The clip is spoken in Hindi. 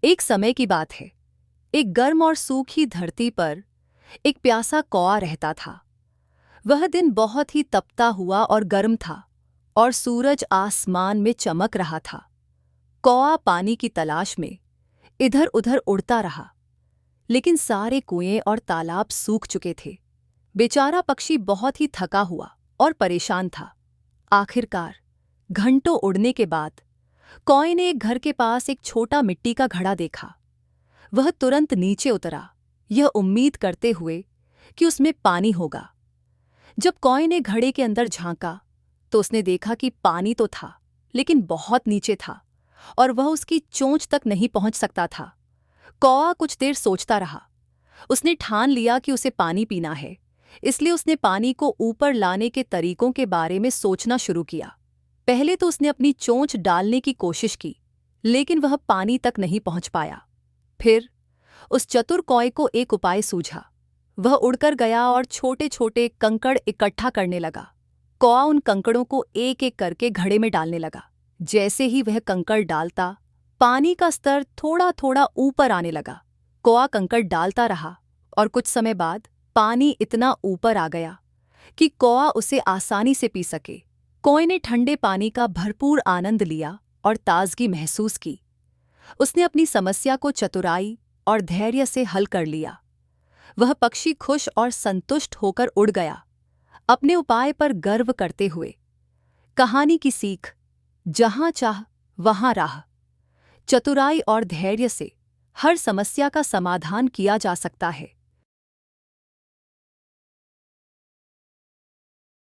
एक समय की बात है। एक गर्म और सूखी धरती पर एक प्यासा कौआ रहता था। वह दिन बहुत ही तपता हुआ और गर्म था और सूरज आसमान में चमक रहा था। कौआ पानी की तलाश में इधर उधर उड़ता रहा, लेकिन सारे कुएं और तालाब सूख चुके थे। बेचारा पक्षी बहुत ही थका हुआ और परेशान था। आखिरकार घंटों उड़ने के बाद कौए ने एक घर के पास एक छोटा मिट्टी का घड़ा देखा। वह तुरंत नीचे उतरा, यह उम्मीद करते हुए कि उसमें पानी होगा। जब कौए ने घड़े के अंदर झांका तो उसने देखा कि पानी तो था, लेकिन बहुत नीचे था और वह उसकी चोंच तक नहीं पहुंच सकता था। कौआ कुछ देर सोचता रहा। उसने ठान लिया कि उसे पानी पीना है, इसलिए उसने पानी को ऊपर लाने के तरीकों के बारे में सोचना शुरू किया। पहले तो उसने अपनी चोंच डालने की कोशिश की, लेकिन वह पानी तक नहीं पहुंच पाया। फिर उस चतुर कौए को एक उपाय सूझा। वह उड़कर गया और छोटे छोटे कंकड़ इकट्ठा करने लगा। कौआ उन कंकड़ों को एक एक करके घड़े में डालने लगा। जैसे ही वह कंकड़ डालता, पानी का स्तर थोड़ा थोड़ा ऊपर आने लगा। कौआ कंकड़ डालता रहा और कुछ समय बाद पानी इतना ऊपर आ गया कि कौआ उसे आसानी से पी सके। कौए ने ठंडे पानी का भरपूर आनंद लिया और ताजगी महसूस की। उसने अपनी समस्या को चतुराई और धैर्य से हल कर लिया। वह पक्षी खुश और संतुष्ट होकर उड़ गया, अपने उपाय पर गर्व करते हुए। कहानी की सीख: जहां चाह वहां राह। चतुराई और धैर्य से हर समस्या का समाधान किया जा सकता है।